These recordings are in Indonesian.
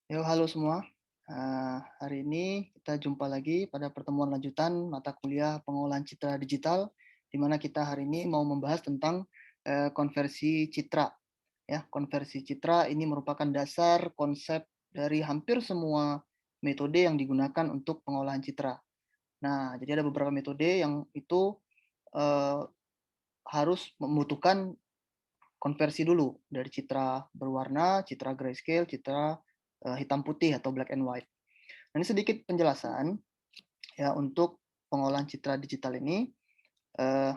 Yo, halo semua. Hari ini kita jumpa lagi pada pertemuan lanjutan mata kuliah pengolahan citra digital, di mana kita hari ini mau membahas tentang konversi citra. Ya, konversi citra ini merupakan dasar konsep dari hampir semua metode yang digunakan untuk pengolahan citra. Nah, jadi ada beberapa metode yang itu eh, harus membutuhkan konversi dulu dari citra berwarna, citra grayscale, citra hitam putih atau black and white. Nah, ini sedikit penjelasan ya untuk pengolahan citra digital ini. Eh,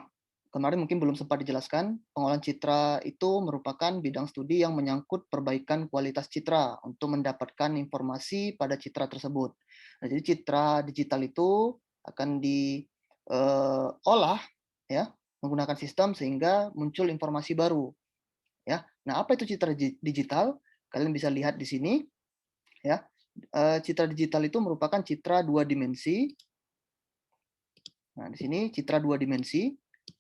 Kemarin mungkin belum sempat dijelaskan, pengolahan citra itu merupakan bidang studi yang menyangkut perbaikan kualitas citra untuk mendapatkan informasi pada citra tersebut. Nah, jadi citra digital itu akan diolah ya menggunakan sistem sehingga muncul informasi baru ya. Nah, apa itu citra digital? Kalian bisa lihat di sini ya. Citra digital itu merupakan citra dua dimensi. Nah, di sini citra dua dimensi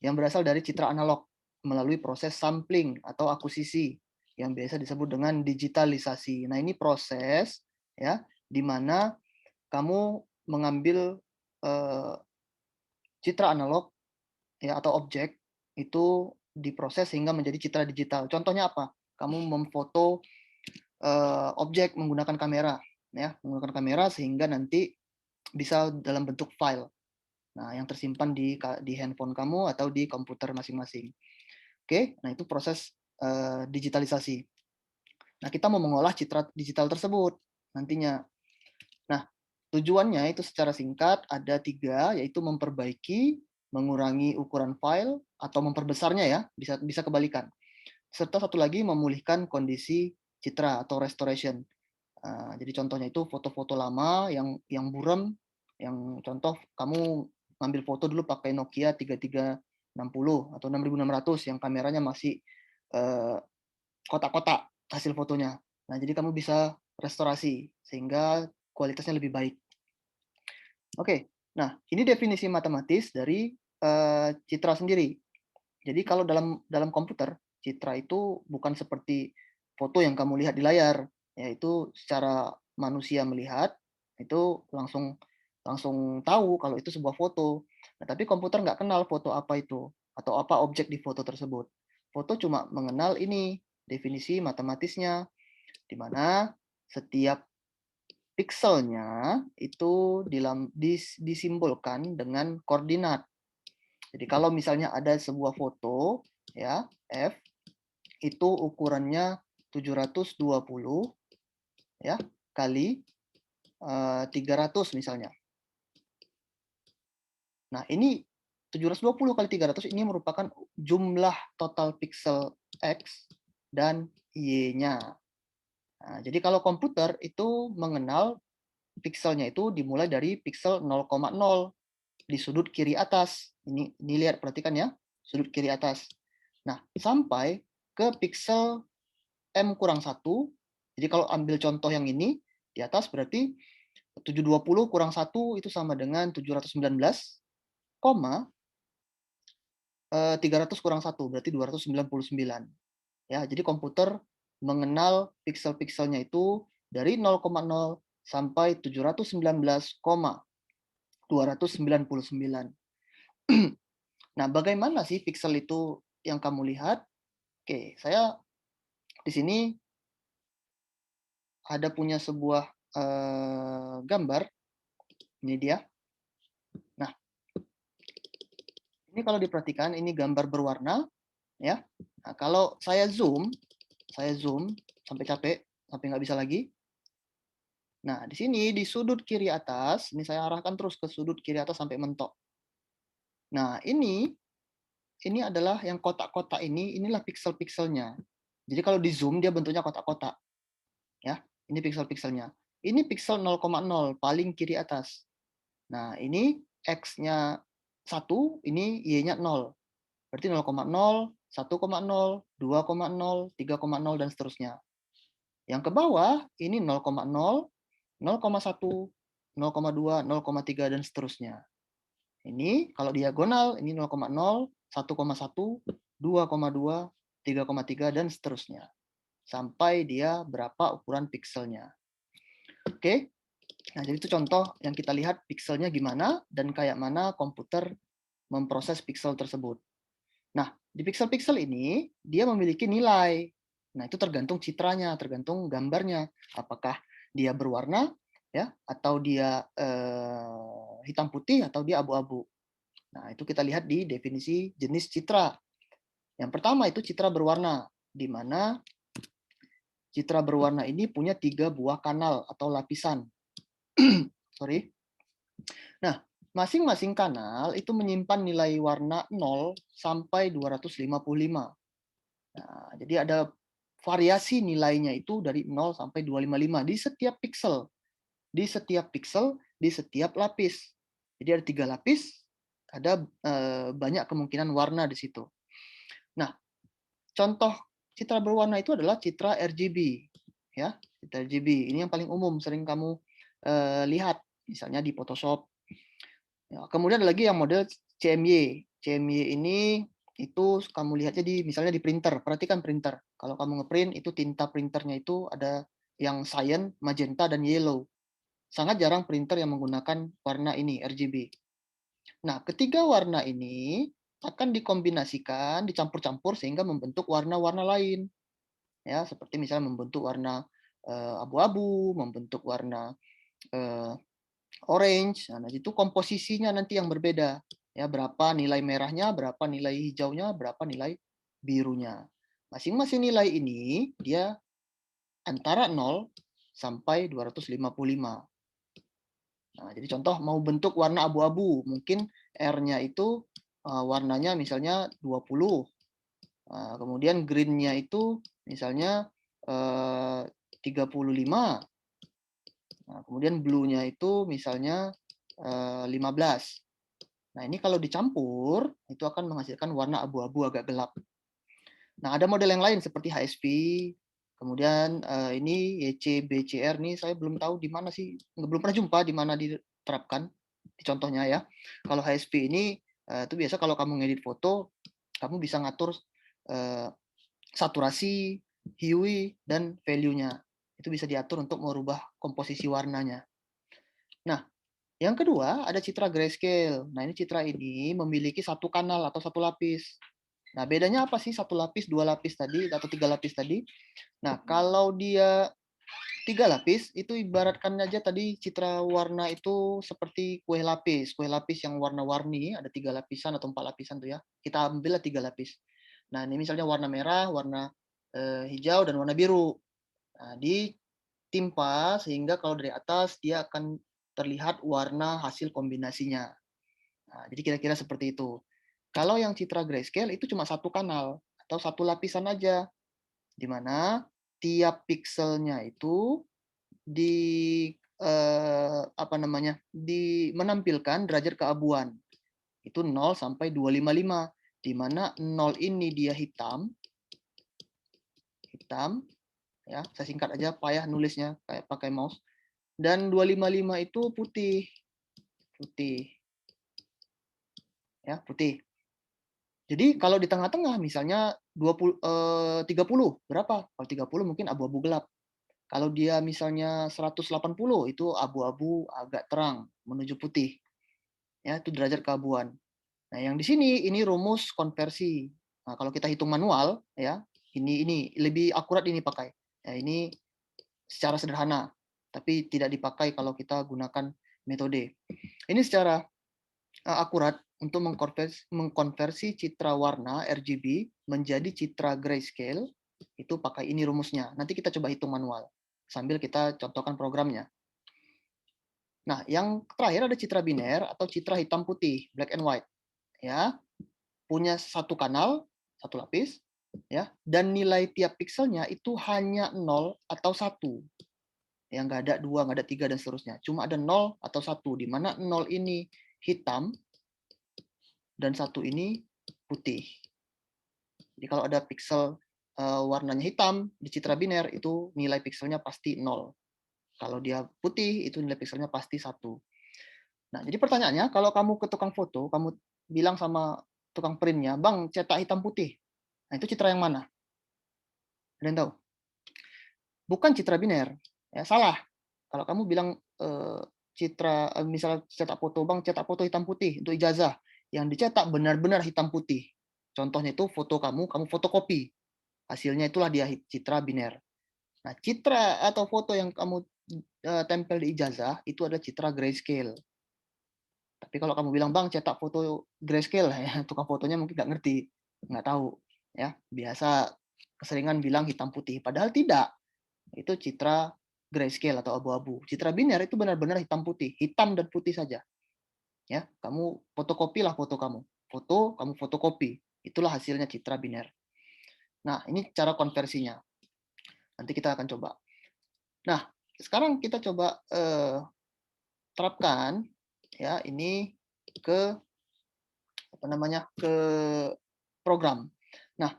yang berasal dari citra analog melalui proses sampling atau akuisisi yang biasa disebut dengan digitalisasi. Nah, ini proses ya di mana kamu mengambil eh, citra analog ya atau objek itu diproses sehingga menjadi citra digital. Contohnya apa? Kamu memfoto objek menggunakan kamera ya, menggunakan kamera sehingga nanti bisa dalam bentuk file. Nah, yang tersimpan di handphone kamu atau di komputer masing-masing. Oke, nah itu proses digitalisasi. Nah, kita mau mengolah citra digital tersebut nantinya. Nah, tujuannya itu secara singkat ada tiga, yaitu memperbaiki, mengurangi ukuran file, atau memperbesarnya ya, bisa bisa kebalikan. Serta satu lagi memulihkan kondisi citra atau restoration. Jadi contohnya itu foto-foto lama yang buram, yang contoh kamu ngambil foto dulu pakai Nokia 3360 atau 6600 yang kameranya masih eh, kotak-kotak hasil fotonya. Nah, jadi kamu bisa restorasi sehingga kualitasnya lebih baik. Oke, nah ini definisi matematis dari citra sendiri. Jadi kalau dalam dalam komputer, citra itu bukan seperti foto yang kamu lihat di layar, yaitu secara manusia melihat itu langsung langsung tahu kalau itu sebuah foto. Nah, tapi komputer nggak kenal foto apa itu atau apa objek di foto tersebut. Foto cuma mengenal ini definisi matematisnya, di mana setiap pikselnya itu disimbolkan dengan koordinat. Jadi kalau misalnya ada sebuah foto ya F itu ukurannya 720 ya kali 300 misalnya. Nah, ini 720 kali 300 ini merupakan jumlah total pixel X dan Y-nya. Nah, jadi kalau komputer itu mengenal pixelnya itu dimulai dari pixel 0,0 di sudut kiri atas. Ini lihat, perhatikan ya, sudut kiri atas. Nah, sampai ke pixel M kurang 1. Jadi kalau ambil contoh yang ini, di atas berarti 720 kurang 1 itu sama dengan 719, 300 kurang 1 berarti 299. Ya, jadi komputer mengenal pixel-pixelnya itu dari 0,0 sampai 719,299. Nah, bagaimana sih pixel itu yang kamu lihat? Oke, saya di sini ada punya sebuah gambar. Ini dia. Nah, ini kalau diperhatikan, ini gambar berwarna, ya. Nah, kalau saya zoom sampai capek, sampai nggak bisa lagi. Nah, di sini di sudut kiri atas, ini saya arahkan terus ke sudut kiri atas sampai mentok. Nah, ini adalah yang kotak-kotak ini, inilah pixel-pixelnya. Jadi kalau di zoom dia bentuknya kotak-kotak, ya. Ini pixel-pixelnya. Ini pixel 0,0 paling kiri atas. Nah, ini X-nya 1, ini Y-nya 0. Berarti 0,0, 1,0, 2,0, 3,0, dan seterusnya. Yang ke bawah, ini 0,0, 0,1, 0,2, 0,3, dan seterusnya. Ini kalau diagonal, ini 0,0, 1,1, 2,2, 3,3, dan seterusnya. Sampai dia berapa ukuran pikselnya. Oke. Nah, jadi itu contoh yang kita lihat pikselnya gimana dan kayak mana komputer memproses piksel tersebut. Nah, di piksel-piksel ini dia memiliki nilai. Nah, itu tergantung citranya, tergantung gambarnya. Apakah dia berwarna ya atau dia hitam putih atau dia abu-abu. Nah, itu kita lihat di definisi jenis citra. Yang pertama itu citra berwarna, di mana citra berwarna ini punya 3 buah kanal atau lapisan. Sorry. Nah, masing-masing kanal itu menyimpan nilai warna 0 sampai 255. Nah, jadi ada variasi nilainya itu dari 0 sampai 255 di setiap piksel. Di setiap piksel, di setiap lapis. Jadi ada 3 lapis, ada banyak kemungkinan warna di situ. Nah, contoh citra berwarna itu adalah citra RGB, ya, citra RGB. Ini yang paling umum sering kamu lihat, misalnya di Photoshop. Ya, kemudian ada lagi yang model CMY. CMY ini itu kamu lihatnya di misalnya di printer. Perhatikan printer. Kalau kamu ngeprint itu tinta printernya itu ada yang cyan, magenta, dan yellow. Sangat jarang printer yang menggunakan warna ini RGB. Nah, ketiga warna ini akan dikombinasikan, dicampur-campur sehingga membentuk warna-warna lain. Ya, seperti misalnya membentuk warna abu-abu, membentuk warna eh, orange. Nah, itu komposisinya nanti yang berbeda. Ya, berapa nilai merahnya, berapa nilai hijaunya, berapa nilai birunya. Masing-masing nilai ini dia antara 0 sampai 255. Nah, jadi contoh mau bentuk warna abu-abu, mungkin R-nya itu warnanya misalnya 20. Kemudian green-nya itu misalnya 35. Nah, kemudian blue-nya itu misalnya 15. Nah, ini kalau dicampur, itu akan menghasilkan warna abu-abu agak gelap. Nah, ada model yang lain seperti HSP, kemudian ini YCBCR nih saya belum tahu di mana sih, belum pernah jumpa di mana diterapkan, di contohnya ya. Kalau HSP ini itu biasa kalau kamu ngedit foto, kamu bisa ngatur saturasi, hue, dan value-nya. Itu bisa diatur untuk merubah komposisi warnanya. Nah, yang kedua ada citra grayscale. Nah, ini citra ini memiliki satu kanal atau satu lapis. Nah, bedanya apa sih satu lapis, dua lapis tadi, atau tiga lapis tadi? Nah, kalau dia tiga lapis, itu ibaratkan aja tadi citra warna itu seperti kue lapis. Kue lapis yang warna-warni, ada tiga lapisan atau empat lapisan tuh ya. Kita ambillah tiga lapis. Nah, ini misalnya warna merah, warna hijau, dan warna biru. Nah, ditimpa sehingga kalau dari atas dia akan terlihat warna hasil kombinasinya. Nah, jadi kira-kira seperti itu. Kalau yang citra grayscale itu cuma satu kanal atau satu lapisan aja, di mana tiap pikselnya itu di apa namanya menampilkan derajat keabuan itu 0 sampai 255, di mana 0 ini dia hitam, ya saya singkat aja payah nulisnya kayak pakai mouse, dan 255 itu putih, ya putih. Jadi kalau di tengah-tengah misalnya 30 berapa? Kalau 30 mungkin abu-abu gelap. Kalau dia misalnya 180 itu abu-abu agak terang menuju putih. Ya, itu derajat keabuan. Nah, yang di sini ini rumus konversi. Nah, kalau kita hitung manual ya, ini lebih akurat ini pakai. Ya, ini secara sederhana, tapi tidak dipakai kalau kita gunakan metode. Ini secara akurat untuk mengkonversi citra warna RGB menjadi citra grayscale, itu pakai ini rumusnya. Nanti kita coba hitung manual sambil kita contohkan programnya. Nah, yang terakhir ada citra biner atau citra hitam putih, black and white. Ya, punya satu kanal, satu lapis, ya, dan nilai tiap pikselnya itu hanya 0 atau 1. Yang nggak ada 2, nggak ada 3, dan seterusnya. Cuma ada 0 atau 1, di mana 0 ini hitam, dan 1 ini putih. Jadi kalau ada piksel warnanya hitam di citra biner, itu nilai pikselnya pasti 0. Kalau dia putih, itu nilai pikselnya pasti 1. Nah, jadi pertanyaannya, kalau kamu ke tukang foto, kamu bilang sama tukang printnya, "Bang, cetak hitam putih." Nah, itu citra yang mana? Ada yang tahu? Bukan citra biner. Ya, salah. Kalau kamu bilang citra, misal cetak foto, Bang, cetak foto hitam putih untuk ijazah, yang dicetak benar-benar hitam putih. Contohnya itu foto kamu fotokopi. Hasilnya itulah dia citra biner. Nah, citra atau foto yang kamu tempel di ijazah itu adalah citra grayscale. Tapi kalau kamu bilang, Bang, cetak foto grayscale, ya, tukang fotonya mungkin nggak ngerti, nggak tahu, ya. Biasa keseringan bilang hitam putih, padahal tidak. Itu citra grayscale atau abu-abu. Citra biner itu benar-benar hitam putih, hitam dan putih saja. Ya, kamu fotokopilah foto kamu. Foto, kamu fotokopi. Itulah hasilnya citra biner. Nah, ini cara konversinya. Nanti kita akan coba. Nah, sekarang kita coba terapkan ya ini ke apa namanya? Ke program. Nah,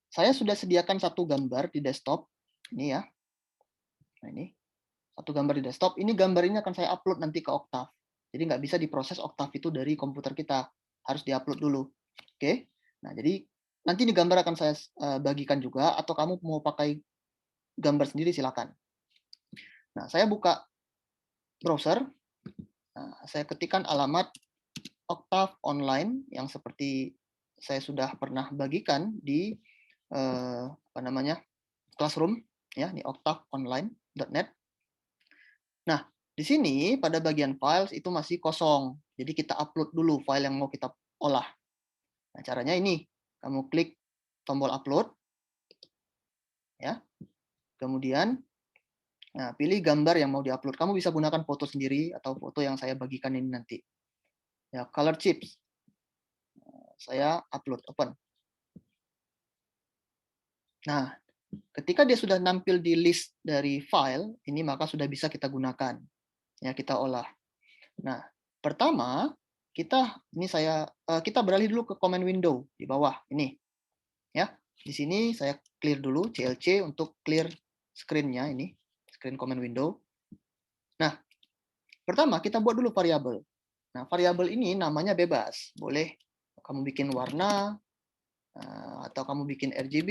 saya sudah sediakan satu gambar di desktop. Ini ya. Nah, ini satu gambar di desktop. Ini gambar ini akan saya upload nanti ke Octave. Jadi nggak bisa diproses Octave itu dari komputer kita. Harus diupload dulu. Oke. Nah, jadi nanti ini gambar akan saya bagikan juga, atau kamu mau pakai gambar sendiri silakan. Nah, saya buka browser. Nah, saya ketikkan alamat Octave online yang seperti saya sudah pernah bagikan di apa namanya? Classroom ya, di octaveonline.net. Nah, di sini pada bagian files itu masih kosong. Jadi kita upload dulu file yang mau kita olah. Nah, caranya ini, kamu klik tombol upload ya. Kemudian pilih gambar yang mau diupload. Kamu bisa gunakan foto sendiri atau foto yang saya bagikan ini nanti. Ya, color chips. Saya upload, open. Nah, ketika dia sudah nampil di list dari file, ini maka sudah bisa kita gunakan. Ya, kita olah. Nah, pertama kita beralih dulu ke command window di bawah ini. Ya, di sini saya clear dulu CLC untuk clear screen-nya ini, screen command window. Nah, pertama kita buat dulu variabel. Nah, variabel ini namanya bebas. Boleh kamu bikin warna, atau kamu bikin RGB,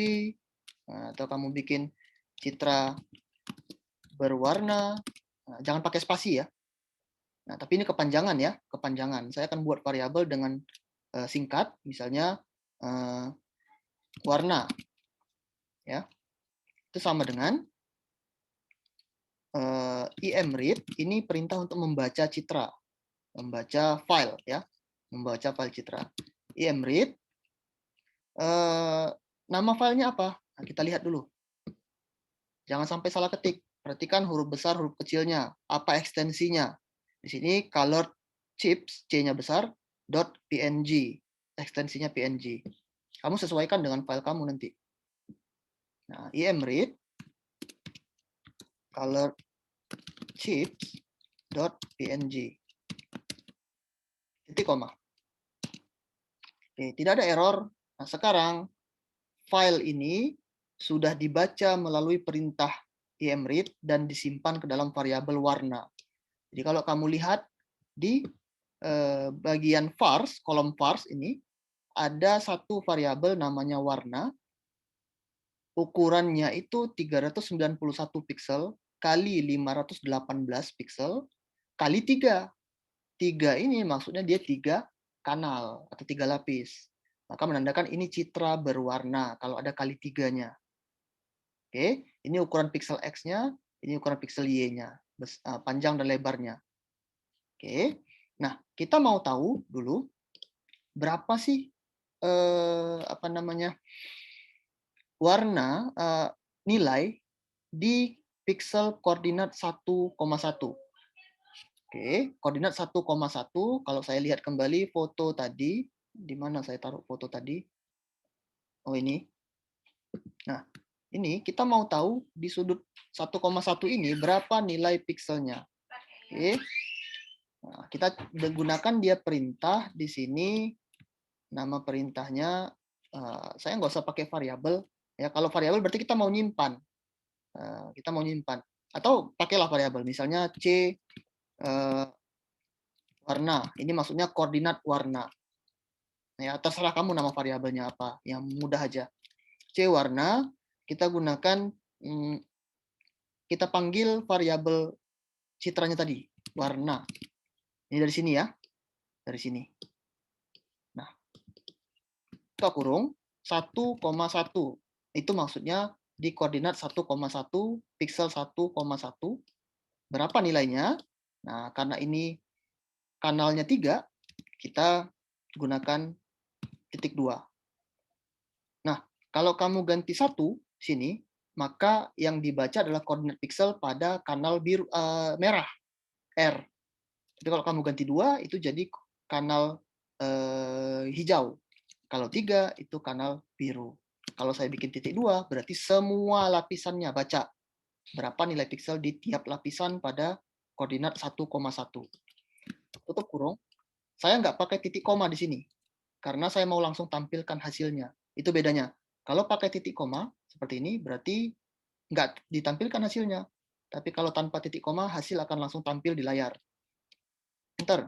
atau kamu bikin citra berwarna. Nah, jangan pakai spasi ya. Nah, tapi ini kepanjangan ya, kepanjangan. Saya akan buat variabel dengan singkat, misalnya warna. Ya. Itu sama dengan imread, ini perintah untuk membaca citra, membaca file ya, membaca file citra. Imread, nama filenya apa? Nah, kita lihat dulu. Jangan sampai salah ketik. Perhatikan huruf besar, huruf kecilnya. Apa ekstensinya? Di sini color chips, C-nya besar, .png. Ekstensinya PNG. Kamu sesuaikan dengan file kamu nanti. Nah, imread color chips.png. Titik koma. Oke, tidak ada error. Nah, sekarang file ini sudah dibaca melalui perintah imread dan disimpan ke dalam variabel warna. Jadi kalau kamu lihat di bagian vars, kolom vars ini, ada satu variabel namanya warna. Ukurannya itu 391 pixel kali 518 pixel kali 3. 3 ini maksudnya dia 3 kanal atau 3 lapis. Maka menandakan ini citra berwarna kalau ada kali 3-nya. Oke, ini ukuran pixel X-nya, ini ukuran pixel Y-nya, panjang dan lebarnya. Oke. Nah, kita mau tahu dulu berapa sih apa namanya? Warna nilai di pixel koordinat 1,1. Oke, koordinat 1,1 kalau saya lihat kembali foto tadi, di mana saya taruh foto tadi? Oh, ini. Nah, ini kita mau tahu di sudut 1,1 ini berapa nilai pixelnya. Oke. Nah, kita gunakan dia perintah di sini, nama perintahnya saya nggak usah pakai variabel ya. Kalau variabel berarti kita mau nyimpan. Kita mau nyimpan atau pakailah variabel misalnya C warna. Ini maksudnya koordinat warna. Ya, terserah kamu nama variabelnya apa, yang mudah aja. C warna, kita gunakan kita panggil variabel citranya tadi, warna. Ini dari sini ya, dari sini. Nah, buka kurung 1,1. Itu maksudnya di koordinat 1,1 pixel 1,1. Berapa nilainya? Nah, karena ini kanalnya 3, kita gunakan titik 2. Nah, kalau kamu ganti 1 sini, maka yang dibaca adalah koordinat pixel pada kanal biru merah R. Tapi kalau kamu ganti 2 itu jadi kanal hijau. Kalau 3 itu kanal biru. Kalau saya bikin titik 2 berarti semua lapisannya baca berapa nilai pixel di tiap lapisan pada koordinat 1,1. Tutup kurung. Saya nggak pakai titik koma di sini karena saya mau langsung tampilkan hasilnya. Itu bedanya. Kalau pakai titik koma seperti ini berarti nggak ditampilkan hasilnya. Tapi kalau tanpa titik koma hasil akan langsung tampil di layar. Enter.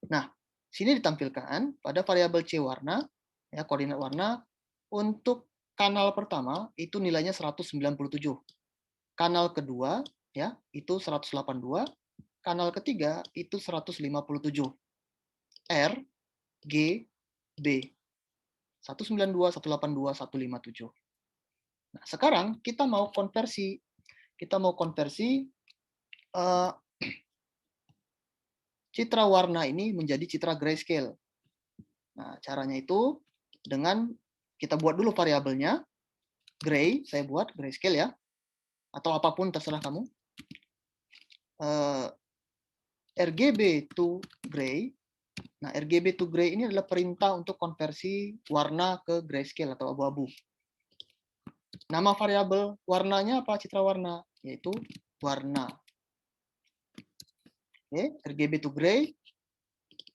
Nah, sini ditampilkan pada variabel C warna, ya koordinat warna, untuk kanal pertama itu nilainya 197. Kanal kedua ya itu 182, kanal ketiga itu 157. R, G, B. 192, 182, 157. Nah, sekarang kita mau konversi. Kita mau konversi citra warna ini menjadi citra grayscale. Nah, caranya itu dengan kita buat dulu variabelnya. Gray, saya buat grayscale ya. Atau apapun terserah kamu. RGB to gray. Nah, RGB to gray ini adalah perintah untuk konversi warna ke grayscale atau abu-abu. Nama variabel warnanya apa? Citra warna, yaitu warna. Oke, RGB to gray.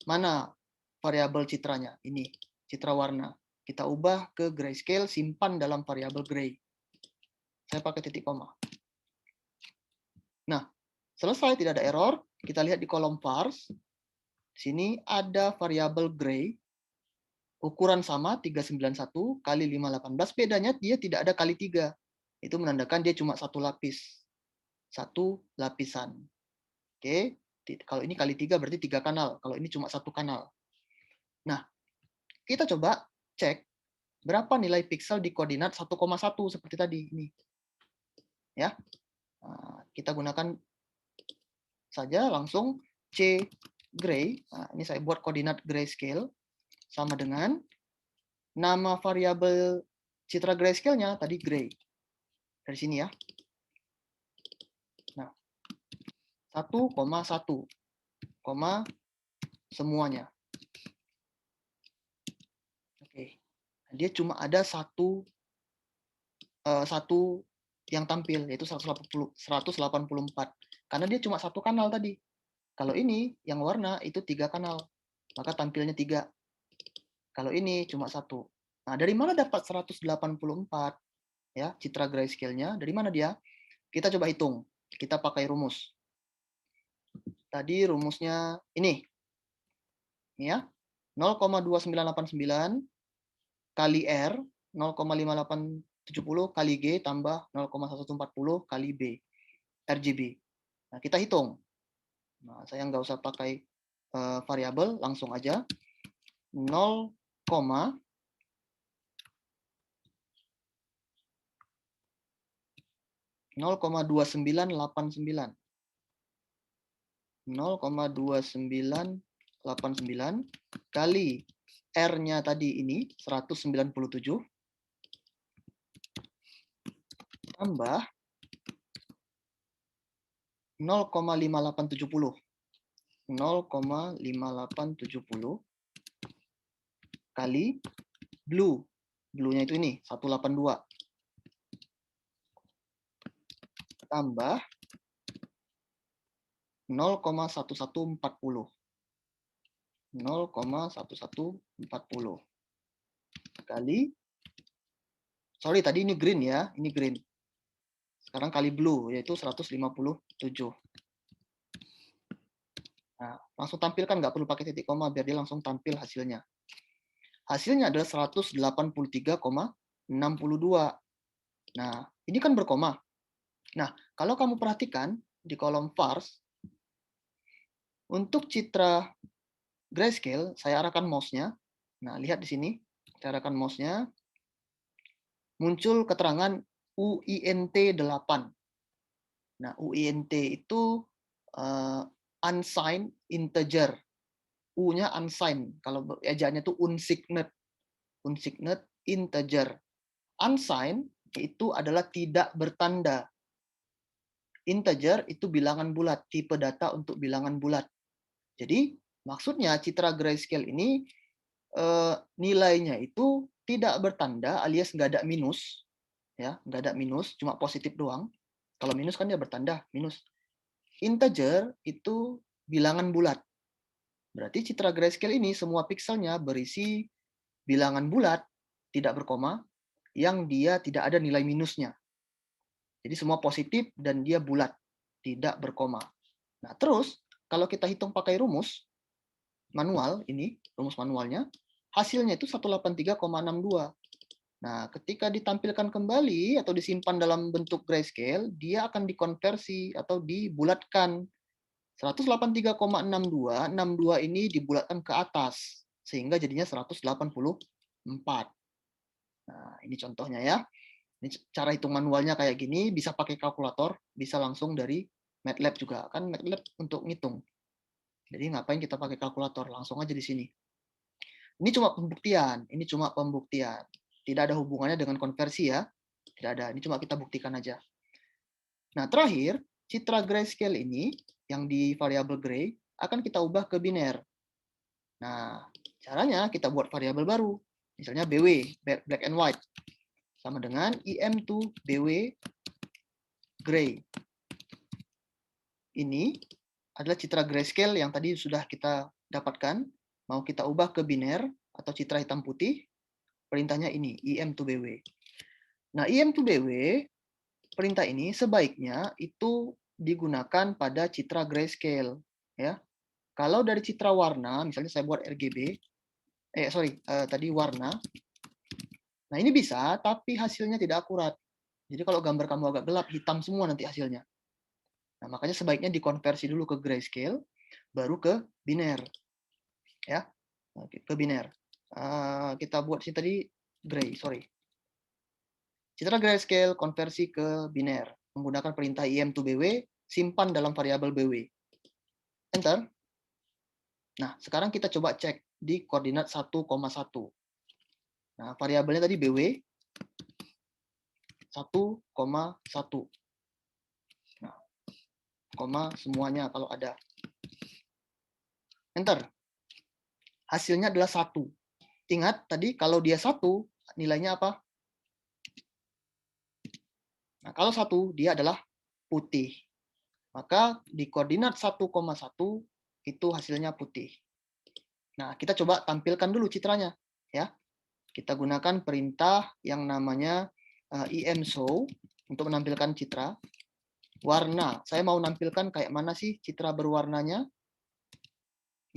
Mana variabel citranya? Ini, citra warna. Kita ubah ke grayscale, simpan dalam variabel gray. Saya pakai titik koma. Nah, selesai, tidak ada error. Kita lihat di kolom parse. Sini ada variabel gray. Ukuran sama 391 kali 518. Bedanya dia tidak ada kali 3. Itu menandakan dia cuma satu lapis. Satu lapisan. Oke, kalau ini kali 3 berarti 3 kanal. Kalau ini cuma satu kanal. Nah, kita coba cek berapa nilai pixel di koordinat 1,1 seperti tadi ini. Ya. Nah, kita gunakan saja langsung C gray. Nah, ini saya buat koordinat grayscale sama dengan nama variabel citra grayscale-nya tadi gray. Dari sini ya. Nah, 1,1, semuanya. Oke. Dia cuma ada satu yang tampil, yaitu 184. Karena dia cuma satu kanal tadi. Kalau ini, yang warna, itu 3 kanal. Maka tampilnya 3. Kalau ini cuma satu. Nah, dari mana dapat 184? Ya, citra grayscale-nya. Dari mana dia? Kita coba hitung. Kita pakai rumus. Tadi rumusnya ini. Ini ya. 0,2989 kali R, 0,5870 kali G tambah 0,1140 kali B, RGB. Nah, kita hitung. Nah, saya nggak usah pakai variabel, langsung aja. 0,2989 kali R-nya tadi ini 197 tambah 0,5870 kali blue. Blue-nya itu ini 182 tambah 0,1140 kali, sorry tadi ini green ya, ini green. Sekarang kali blue yaitu 157. Nah, langsung tampilkan, nggak perlu pakai titik koma biar dia langsung tampil hasilnya. Hasilnya adalah 183,62. Nah, ini kan berkoma. Nah, kalau kamu perhatikan di kolom vars, untuk citra grayscale, saya arahkan mouse-nya. Nah, lihat di sini, saya arahkan mouse-nya, muncul keterangan UINT 8. Nah, UINT itu unsigned integer. U-nya unsigned. Kalau ejaannya itu unsigned. Unsigned integer. Unsigned itu adalah tidak bertanda. Integer itu bilangan bulat, tipe data untuk bilangan bulat. Jadi, maksudnya citra grayscale ini nilainya itu tidak bertanda alias nggak ada minus, ya nggak ada minus, cuma positif doang. Kalau minus kan dia bertanda minus. Integer itu bilangan bulat. Berarti citra grayscale ini semua pikselnya berisi bilangan bulat tidak berkoma yang dia tidak ada nilai minusnya. Jadi semua positif dan dia bulat, tidak berkoma. Nah, terus kalau kita hitung pakai rumus manual ini, rumus manualnya, hasilnya itu 183,62. Nah, ketika ditampilkan kembali atau disimpan dalam bentuk grayscale, dia akan dikonversi atau dibulatkan. 183,62, 62 ini dibulatkan ke atas, sehingga jadinya 184. Nah, ini contohnya ya. Ini cara hitung manualnya kayak gini, bisa pakai kalkulator, bisa langsung dari MATLAB juga. Kan MATLAB untuk ngitung. Jadi ngapain kita pakai kalkulator? Langsung aja di sini. Ini cuma pembuktian, ini cuma pembuktian. Tidak ada hubungannya dengan konversi ya. Tidak ada, ini cuma kita buktikan aja. Nah, terakhir, citra grayscale ini yang di variabel gray akan kita ubah ke biner. Nah, caranya kita buat variabel baru. Misalnya BW, black and white. Sama dengan im2 BW gray. Ini adalah citra grayscale yang tadi sudah kita dapatkan. Mau kita ubah ke biner atau citra hitam putih. Perintahnya ini, im2bw. Nah, im2bw, perintah ini sebaiknya itu digunakan pada citra grayscale. Ya. Kalau dari citra warna, misalnya saya buat RGB, tadi warna. Nah, ini bisa, tapi hasilnya tidak akurat. Jadi kalau gambar kamu agak gelap, hitam semua nanti hasilnya. Nah, makanya sebaiknya dikonversi dulu ke grayscale, baru ke biner. Ya, ke biner. Kita buat sini tadi gray, sorry. Citra grayscale konversi ke biner menggunakan perintah im2bw, simpan dalam variabel bw. Enter. Nah, sekarang kita coba cek di koordinat 1,1. Nah, variabelnya tadi bw 1,1. Nah, koma semuanya kalau ada. Enter. Hasilnya adalah 1. Ingat tadi kalau dia 1, nilainya apa? Nah, kalau 1, dia adalah putih. Maka di koordinat 1,1 itu hasilnya putih. Nah, kita coba tampilkan dulu citranya. Ya. Kita gunakan perintah yang namanya imshow untuk menampilkan citra. Warna. Saya mau nampilkan kayak mana sih citra berwarnanya.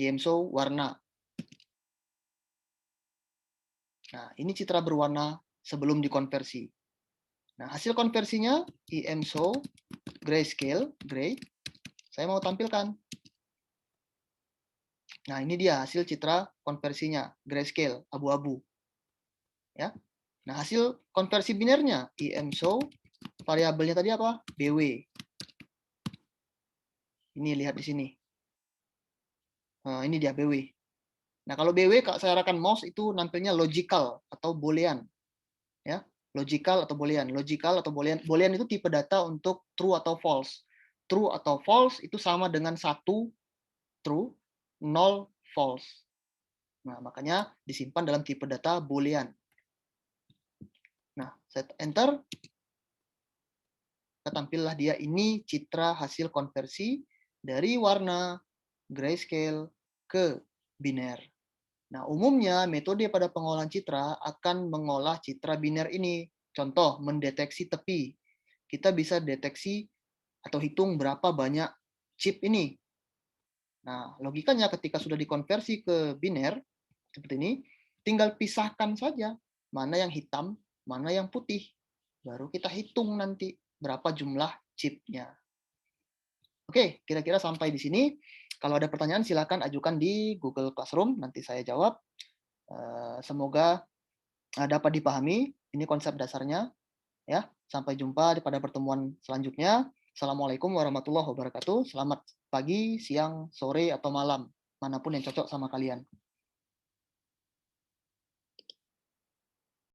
imshow warna. Nah, ini citra berwarna sebelum dikonversi. Nah, hasil konversinya imshow grayscale, gray. Saya mau tampilkan. Nah, ini dia hasil citra konversinya, grayscale, abu-abu. Ya. Nah, hasil konversi binernya imshow variabelnya tadi apa? bw. Ini lihat di sini. Nah, ini dia bw. Nah, kalau bw saya arahkan mouse itu nampilnya logical atau boolean. Ya, logical atau boolean. Logical atau boolean. Boolean itu tipe data untuk true atau false. True atau false itu sama dengan 1 true, 0 false. Nah, makanya disimpan dalam tipe data boolean. Nah, set enter. Tampillah dia, ini citra hasil konversi dari warna grayscale ke biner. Nah, umumnya metode pada pengolahan citra akan mengolah citra biner ini. Contoh, mendeteksi tepi. Kita bisa deteksi atau hitung berapa banyak chip ini. Nah, logikanya ketika sudah dikonversi ke biner, seperti ini, tinggal pisahkan saja mana yang hitam, mana yang putih. Baru kita hitung nanti berapa jumlah chipnya. Oke, kira-kira sampai di sini. Kalau ada pertanyaan silakan ajukan di Google Classroom, nanti saya jawab. Semoga dapat dipahami. Ini konsep dasarnya ya. Sampai jumpa pada pertemuan selanjutnya. Assalamualaikum warahmatullahi wabarakatuh. Selamat pagi, siang, sore, atau malam, manapun yang cocok sama kalian.